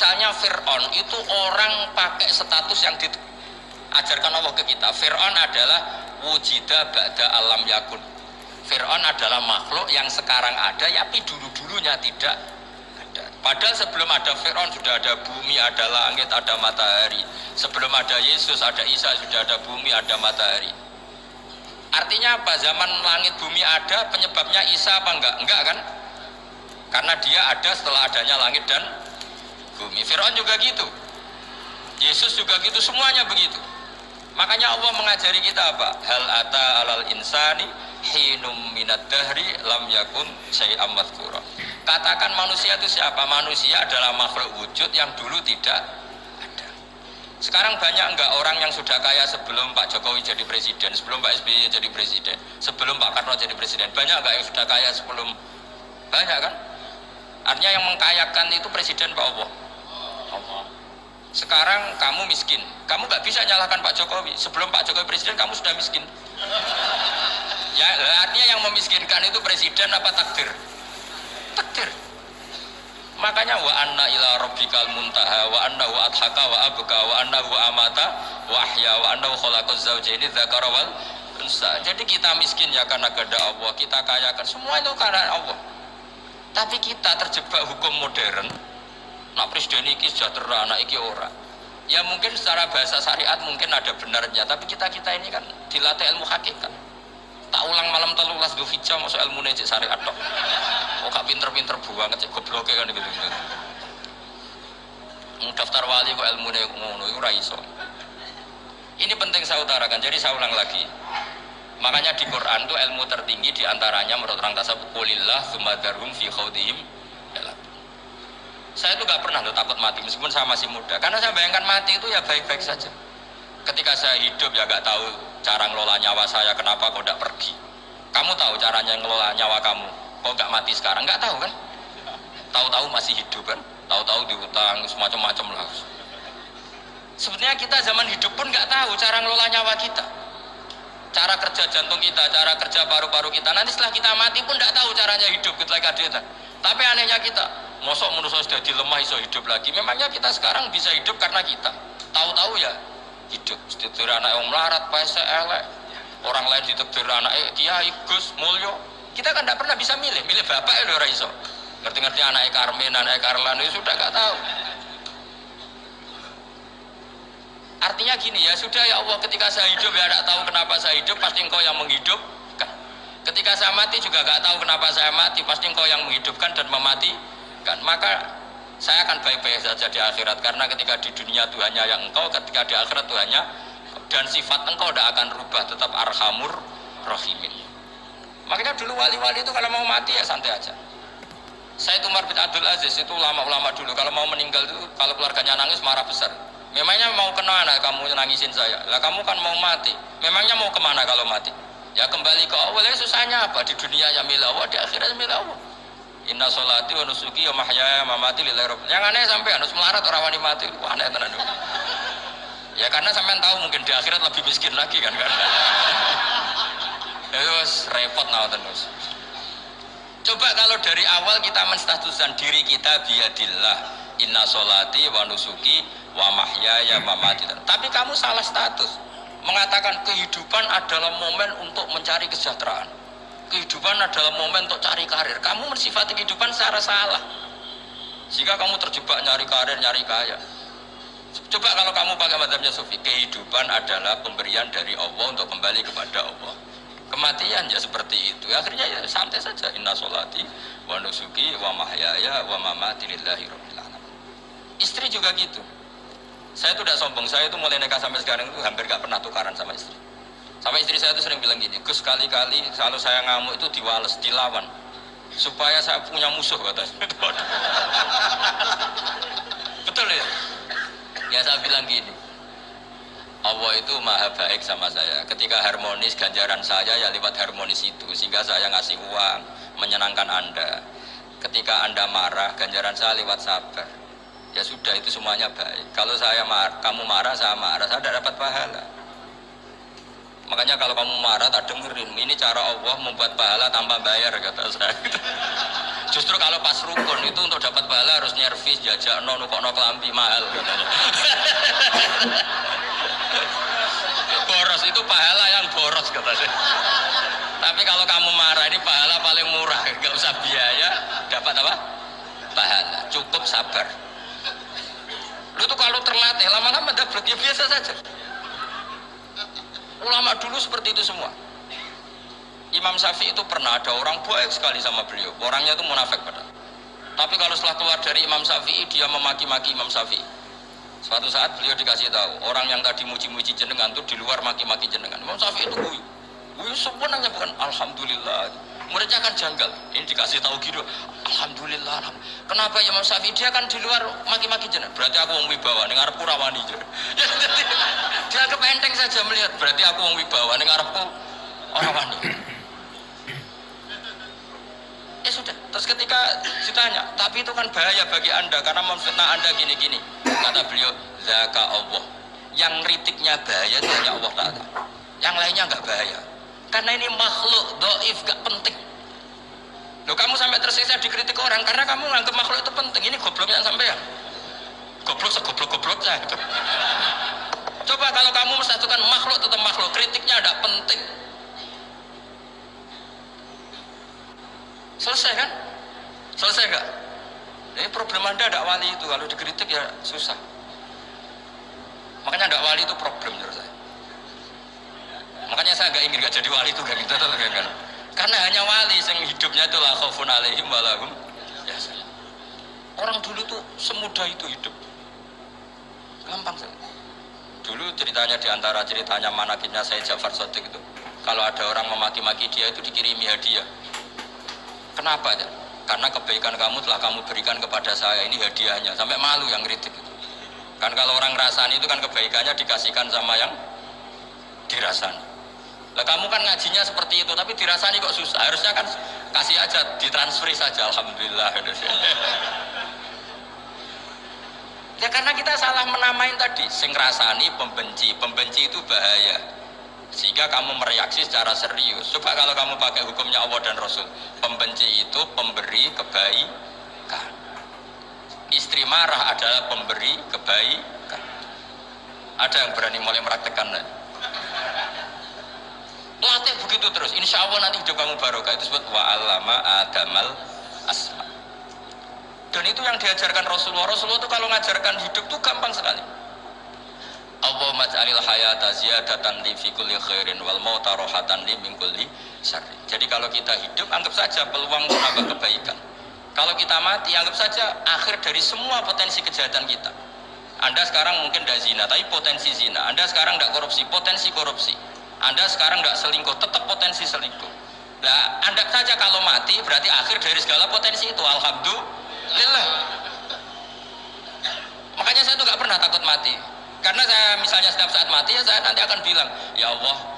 Misalnya Fir'aun itu orang pakai status yang diajarkan Allah ke kita. Fir'aun adalah wujida ba'da alam yakun. Fir'aun adalah makhluk yang sekarang ada, tapi dulu-dulunya tidak ada. Padahal sebelum ada Fir'aun sudah ada bumi, ada langit, ada matahari. Sebelum ada Yesus, ada Isa, sudah ada bumi, ada matahari. Artinya apa? Zaman langit bumi ada, penyebabnya Isa apa enggak? Enggak kan? Karena dia ada setelah adanya langit dan bumi. Fir'aun juga gitu, Yesus juga gitu, semuanya begitu. Makanya Allah mengajari kita apa? Hal ata alal insani hinum minad dahri lam yakun syai'am madhkura. Katakan manusia itu siapa? Manusia adalah makhluk wujud yang dulu tidak ada. Sekarang banyak enggak orang yang sudah kaya sebelum Pak Jokowi jadi presiden, sebelum Pak SBY jadi presiden, sebelum Pak Karno jadi presiden? Banyak enggak yang sudah kaya sebelum? Banyak kan? Artinya yang mengkayakan itu presiden Pak Allah. Sekarang kamu miskin, kamu nggak bisa nyalahkan Pak Jokowi. Sebelum Pak Jokowi presiden kamu sudah miskin. Ya, artinya yang memiskinkan itu presiden apa takdir? Takdir. Makanya wa anna ila rabbikal muntaha wa annahu adhaka wa abka wa annahu amata wa ahya wa annahu khalaqaz zawjaini dzakara wal unsa. Jadi kita miskin ya karena kehendak Allah, kita kaya kan semua itu karena Allah. Tapi kita terjebak hukum modern. Nak presiden iki sejahtera, anak iki ora. Ya mungkin secara bahasa syariat mungkin ada benarnya, tapi kita ini kan dilatih ilmu hakikat. Tak ulang malam 13 Dzulhijjah masuk ilmu cek syariat tok. Oh gak pinter-pinter banget cek gobloke kan gitu. Daftar wali kok ilmune ngono iku ora iso. Ini penting saya utarakan. Jadi saya ulang lagi. Makanya di Quran itu ilmu tertinggi diantaranya menurut orang tasawuf qulillah tsumma dzarhum fi khawdihim. Saya itu gak pernah takut mati meskipun saya masih muda, karena saya bayangkan mati itu ya baik-baik saja. Ketika saya hidup ya gak tahu cara ngelola nyawa saya, kenapa kok gak pergi. Kamu tahu caranya ngelola nyawa kamu, kok gak mati sekarang? Gak tahu kan? Tahu-tahu masih hidup kan? Tahu-tahu diutang, semacam-macam lah. Sebetulnya kita zaman hidup pun gak tahu cara ngelola nyawa kita, cara kerja jantung kita, cara kerja paru-paru kita. Nanti setelah kita mati pun gak tahu caranya hidup ketika kita. Tapi anehnya kita, mosok manusia sudah dilemah iso hidup lagi. Memangnya kita sekarang bisa hidup karena kita tahu-tahu ya hidup. Ditekdir anak yang melarat, pesek, elek. Orang lain ditekdir anak Kiai, Gus, Mulyo. Kita kan tidak pernah bisa milih bapak ya ora iso. Ngerti-ngerti anak Karmen, anak Karlan itu sudah gak tahu. Artinya gini ya, sudah ya Allah, ketika saya hidup ya tidak tahu kenapa saya hidup, pasti Engkau yang menghidupkan. Ketika saya mati juga gak tahu kenapa saya mati, pasti Engkau yang menghidupkan dan mematikan. Maka saya akan baik-baik saja di akhirat, karena ketika di dunia Tuhannya yang Engkau, ketika di akhirat Tuhannya, dan sifat Engkau tidak akan rubah, tetap arhamur rahimin. Makanya dulu wali-wali itu kalau mau mati ya santai aja. Saya itu Umar bin Abdul Aziz, itu ulama-ulama dulu kalau mau meninggal itu, kalau keluarganya nangis marah besar. Memangnya mau kemana kamu nangisin saya? Lah kamu kan mau mati. Memangnya mau kemana kalau mati? Ya kembali ke Allah. Susahnya apa? Di dunia ya milik Allah, di akhirat milik Allah. Inna sholati wa nusuki wa mahyaya wa mamati lillahi rabbil. Yang aneh sampai harus melarat orang wani mati. Wah, aneh tenan. Ya karena sampean tahu mungkin di akhirat lebih miskin lagi kan. Terus repot terus. Coba kalau dari awal kita menstatuskan diri kita biadillah. Inna sholati wa nusuki wa mahyaya wa mamati. Tapi kamu salah status. Mengatakan kehidupan adalah momen untuk mencari kesejahteraan, kehidupan adalah momen untuk cari karir. Kamu mensifati kehidupan secara salah, jika kamu terjebak nyari karir, nyari kaya. Coba kalau kamu pakai mazhabnya Sufi, kehidupan adalah pemberian dari Allah untuk kembali kepada Allah. Kematian ya seperti itu. Akhirnya ya santai saja. Inna sholati wa nusuki wa mahyaya wa mamati lillahi rabbil alamin. Istri juga gitu. Saya itu tidak sombong, saya itu mulai nikah sampai sekarang itu hampir gak pernah tukaran sama istri. Sama istri saya itu sering bilang gini, Gus kali-kali kalau saya ngamuk itu diwales, dilawan, supaya saya punya musuh katanya. Betul ya? Ya saya bilang gini, Allah itu maha baik sama saya. Ketika harmonis, ganjaran saya ya lewat harmonis itu, sehingga saya ngasih uang, menyenangkan Anda. Ketika Anda marah, ganjaran saya lewat sabar. Ya sudah, itu semuanya baik. Kalau kamu marah, saya marah, saya tidak dapat pahala. Makanya kalau kamu marah, tak dengerin. Ini cara Allah membuat pahala tanpa bayar, kata saya. Justru kalau pas rukun itu untuk dapat pahala harus nyervis, jajak, nukokno kelambi mahal. Boros itu pahala yang boros katanya. Tapi kalau kamu marah ini pahala paling murah, nggak usah biaya, dapat apa? Pahala, cukup sabar. Lu tuh kalau terlatih lama-lama dapat ya biasa saja. Ulama dulu seperti itu semua. Imam Syafi'i itu pernah ada orang baik sekali sama beliau. Orangnya itu munafik padahal. Tapi kalau setelah keluar dari Imam Syafi'i dia memaki-maki Imam Syafi'i. Suatu saat beliau dikasih tahu orang yang tadi muji-muji jenengan itu di luar maki-maki jenengan. Imam Syafi'i itu guyu. Guyu sebenarnya bukan alhamdulillah. Muridnya kan janggal. Ini dikasih tahu gitu. Alhamdulillah. Kenapa Imam Syafi'i dia kan di luar maki-maki jenengan? Berarti aku wong wibawa ning arepku rawani. Dia anggap enteng saja melihat berarti aku wong wibawa ning arepku ora wani. Sudah, terus ketika ditanya, tapi itu kan bahaya bagi anda karena memfitnah anda gini-gini. Kata beliau, zaka Allah. Yang kritiknya bahaya itu hanya Allah Ta'ala. Yang lainnya nggak bahaya. Karena ini makhluk doif, gak penting. Loh, kamu sampai tersiksa dikritik orang karena kamu nganggap makhluk itu penting. Ini gobloknya sampai ya. Goblok segoblok-gobloknya. Coba kalau kamu mensatukan makhluk tetap makhluk, kritiknya tidak penting. Selesai kan? Selesai gak? Ini problem anda ada wali itu, kalau dikritik ya susah. Makanya ada wali itu problem menurut saya. Makanya saya gak ingin gak jadi wali itu gak gitu kan? Karena hanya wali yang hidupnya itu la khaufun alaihim wa lahum yahzanun. Orang dulu tuh semudah itu hidup, gampang saja. Dulu ceritanya diantara ceritanya manakibnya Sayyid Ja'far Shadiq itu, kalau ada orang memaki-maki dia itu dikirimi hadiah. Kenapa ya? Karena kebaikan kamu telah kamu berikan kepada saya, ini hadiahnya. Sampai malu yang kritik itu. Kan kalau orang rasani itu kan kebaikannya dikasihkan sama yang dirasani. Lah kamu kan ngajinya seperti itu, tapi dirasani kok susah. Harusnya kan kasih aja, ditransferi saja. Alhamdulillah. Ya karena kita salah menamain tadi. Sing rasani pembenci, pembenci itu bahaya. Sehingga kamu mereaksi secara serius. Coba kalau kamu pakai hukumnya Allah dan Rasul, pembenci itu pemberi kebaikan. Istri marah adalah pemberi kebaikan. Ada yang berani mulai meraktekan? Latih begitu terus, insya Allah nanti hidup kamu barokah. Itu disebut wa'allama adamal asma. Dan itu yang diajarkan Rasulullah. Rasulullah itu kalau mengajarkan hidup itu gampang sekali. Allahumma ja'alil hayata ziyadatan li fi kulli khairin wal mauta rohatan li min kulli syarrin. Jadi kalau kita hidup anggap saja peluang menambah kebaikan. Kalau kita mati anggap saja akhir dari semua potensi kejahatan kita. Anda sekarang mungkin tidak zina tapi potensi zina. Anda sekarang tidak korupsi, potensi korupsi. Anda sekarang tidak selingkuh, tetap potensi selingkuh. Nah, anggap saja kalau mati berarti akhir dari segala potensi itu. Alhamdulillah. Makanya saya tuh nggak pernah takut mati. Karena saya misalnya setiap saat mati ya saya nanti akan bilang, ya Allah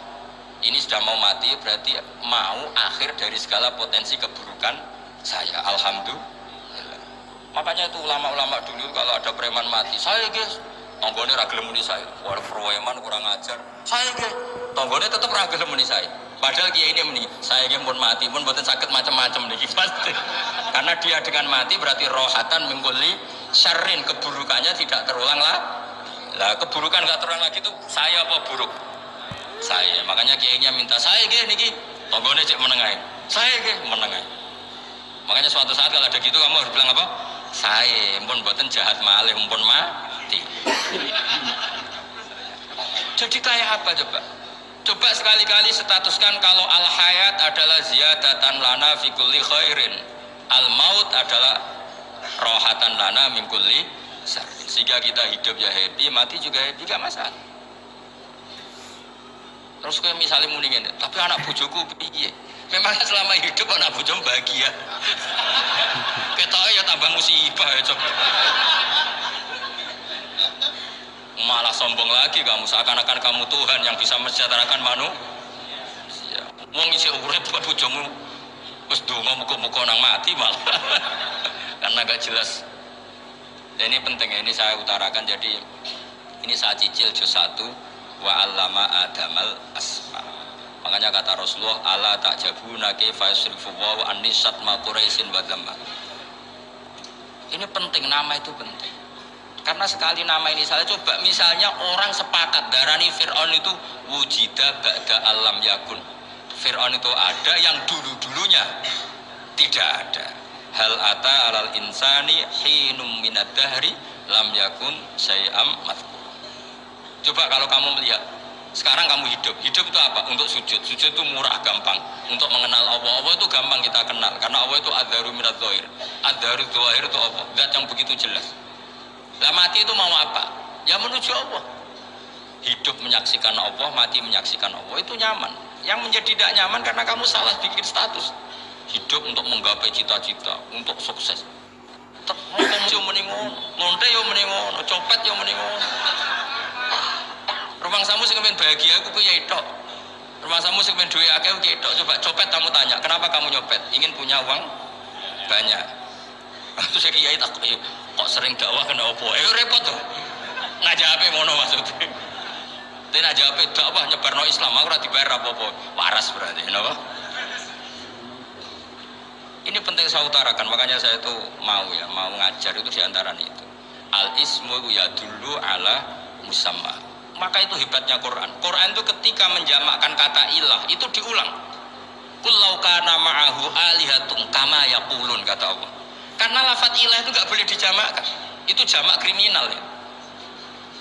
ini sudah mau mati berarti mau akhir dari segala potensi keburukan saya. Alhamdulillah. Makanya itu ulama-ulama dulu kalau ada preman mati, saya guys, tonggone ra gelem muni saya. Wah, preman kurang ajar. Saya guys, tonggone tetap ra gelem muni saya. Padahal kiai ini muni, saya guys pun mati pun mboten sakit macam-macam niki pasti. Karena dia dengan mati berarti rohatan mengkuli syarrin, keburukannya tidak terulang lah. Lah keburukan gak terulang lagi tuh saya apa buruk? Saya. Makanya kiainya minta saya ge niki tonggone cek menengahin. Saya ge menengahin. Makanya suatu saat kalau ada gitu kamu harus bilang apa? Saya pun mboten jahat malih pun mati. Jadi kayak apa coba? Coba sekali-kali statuskan kalau al hayat adalah ziyadatan lana fi kulli khairin. Al maut adalah rohatan lana min kulli syarrin. Sehingga kita hidup ya happy, mati juga happy, gak masalah. Terus kayak misalnya mendingin, tapi anak bojoku piye? Memang selama hidup anak bojo bahagia. Ketoke ya tambah musibah ya, Cok. Malah sombong lagi kamu, seakan-akan kamu Tuhan yang bisa mensejahterakan manusia. Wong isih urip buat bojomu wis donga muga-muga nang mati malah. Karena gak jelas. Dan ini penting ya, ini saya utarakan. Jadi ini saya cicil juz 1 wa allama adamal asma. Makanya kata Rasulullah, ala ta'jabuna kaifa yasrifu wa annisat ma quraisin wa dhamma. Ini penting, nama itu penting. Karena sekali nama ini salah, coba misalnya orang sepakat darani Fir'aun itu wujida ba'da alam yakun. Fir'aun itu ada yang dulu-dulunya tidak ada. Hal ata alal insani hinum minad dahri lam yakun syai'am madhkur. Coba kalau kamu melihat sekarang kamu hidup itu apa? Untuk sujud. Sujud itu murah, gampang. Untuk mengenal Allah, Allah itu gampang kita kenal. Karena Allah itu adharu minad dhahir. Adharu dhahir itu apa? Zat yang begitu jelas. Lah mati itu mau apa? Ya menuju Allah. Hidup menyaksikan Allah, mati menyaksikan Allah, itu nyaman. Yang menjadi tidak nyaman karena kamu salah bikin status. Hidup untuk menggapai cita-cita, untuk sukses. Ngomong yo mending ngono, lonte yo mending ngono, copet yo mending ngono. Rumah samu sing kepen bahagia aku piye tok. Rumah samu sing kepen duwe akeh piye tok. Coba copet kamu tanya, kenapa kamu nyopet? Ingin punya uang banyak. Terus kiai tak kok sering dakwah kena opo? Repot tuh. Ngajape ngono maksudnya. Tapi ngajape dakwah nyebarno Islam aku ora dibayar apa-apa. Waras berarti, napa? Ini penting saya utarakan, makanya saya itu mau ngajar itu diantara itu. Al ismu ya dulu ala musamma. Maka itu hebatnya Quran. Quran itu ketika menjamakkan kata ilah itu diulang. Qul law kana ma'ahu alihatun kama yaqulun, kata Allah. Karena lafaz ilah itu nggak boleh dijamakkan. Itu jamak kriminal ya.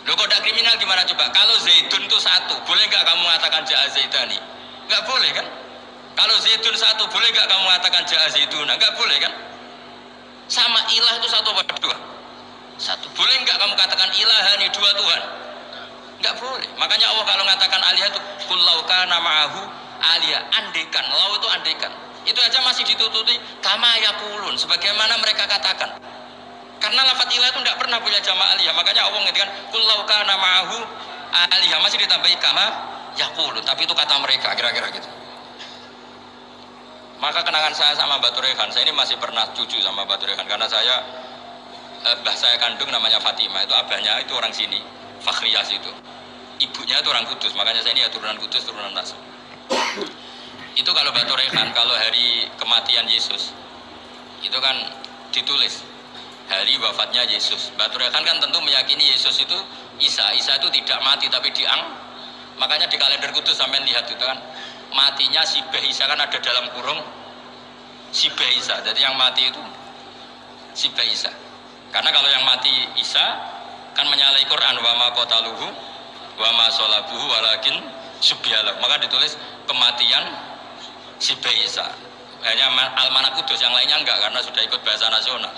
Loh kok tidak kriminal gimana coba? Kalau Zaidun itu satu, boleh nggak kamu mengatakan ja'a Zaidani? Nggak boleh kan? Kalau Zaidun satu, boleh nggak kamu mengatakan ja'a Zaiduna? Nggak boleh kan? Sama ilah itu satu apa dua? Satu. Boleh nggak kamu katakan ilahani, dua Tuhan? Nggak boleh. Makanya Allah kalau mengatakan aliyah itu qul law kana ma'ahu aliyah, andekan. Law itu andekan. Itu aja masih ditututi kama yaqulun, sebagaimana mereka katakan. Karena lafaz ilah itu tidak pernah punya jamak aliyah. Makanya Allah mengatakan qul law kana ma'ahu aliyah, masih ditambahi kama yaqulun, tapi itu kata mereka, kira-kira gitu. Maka kenangan saya sama Mbak Turehan, saya ini masih pernah cucu sama Mbak Turehan karena saya mbah saya kandung namanya Fatimah, itu abahnya itu orang sini, Fakhriyas itu. Ibunya itu orang Kudus, makanya saya ini ya turunan Kudus, turunan Nasr. Itu kalau Mbak Turehan, kalau hari kematian Yesus, itu kan ditulis hari wafatnya Yesus. Mbak Turehan kan tentu meyakini Yesus itu Isa itu tidak mati tapi makanya di kalender Kudus sampai lihat itu kan matinya Sibeh Isa kan ada dalam kurung Sibeh Isa. Jadi yang mati itu Sibeh Isa. Karena kalau yang mati Isa kan menyalahi Quran, wa ma qataluhu wa ma salabuhu walakin subyalah. Maka ditulis kematian Sibeh Isa. Hanya Almanak Kudus, yang lainnya enggak karena sudah ikut bahasa nasional.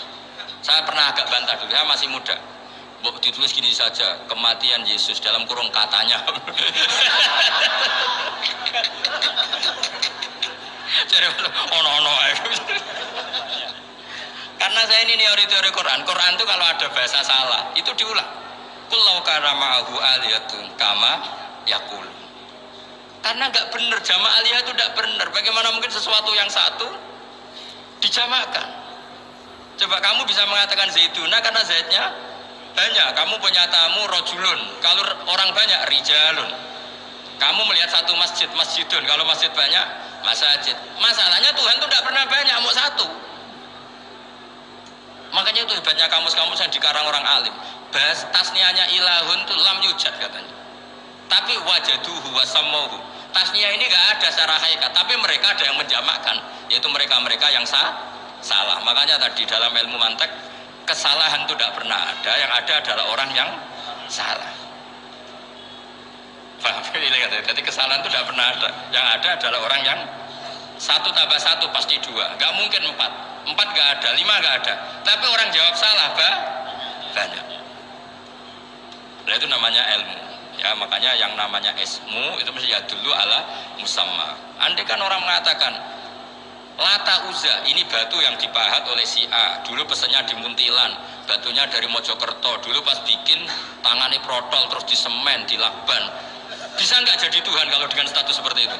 Saya pernah agak bantah dulu, saya masih muda. Ditulis gini saja, kematian Yesus dalam kurung katanya. Jadi ono-ono. Karena saya ini teori Quran. Quran itu kalau ada bahasa salah, itu diulang. Qul law kana ma'ahu aliyatun kama yaqul. Karena nggak benar, jamak aliyah itu nggak benar. Bagaimana mungkin sesuatu yang satu dijamakkan? Coba kamu bisa mengatakan Zaiduna karena Zaidnya banyak. Kamu punya tamu rojulun. Kalau orang banyak rijalun. Kamu melihat satu masjid, masjidun. Kalau masjid banyak, masajid. Masalahnya Tuhan itu tidak pernah banyak, mau satu. Makanya itu hebatnya kamus-kamus yang dikarang orang alim. Bahas tasniahnya ilahun itu lam yujad katanya. Tapi wajaduhu wasammuhu. Tasniah ini nggak ada secara hakikat, tapi mereka ada yang menjamakkan, yaitu mereka-mereka yang salah. Makanya tadi dalam ilmu mantek, kesalahan itu tidak pernah ada, yang ada adalah orang yang salah. Jadi kesalahan itu tidak pernah ada, yang ada adalah orang yang satu tambah satu pasti dua, nggak mungkin empat nggak ada, lima nggak ada, tapi orang jawab salah banyak. Nah itu namanya ilmu. Ya makanya yang namanya ismu itu mesti ya dulu ala musamma. Andai kan orang mengatakan Lata Uzza ini batu yang dipahat oleh si A, dulu pesennya di Muntilan, batunya dari Mojokerto, dulu pas bikin tangannya protol terus di semen, di lakban. Bisa nggak jadi Tuhan kalau dengan status seperti itu?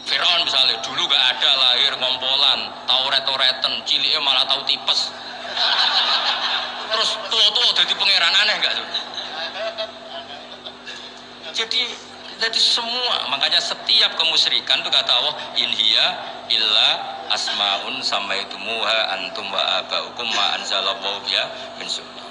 Fir'aun misalnya dulu nggak ada, lahir ngompolan, tahu retoreten, ciliknya malah tahu tipes, terus tua-tua jadi pangeran, aneh nggak tuh? Jadi Jadi semua, makanya setiap kemusyrikan itu kata Allah, in hiya illa asmaun samaitumuha antum wa abaukum ma anzalallahu biha min sultan.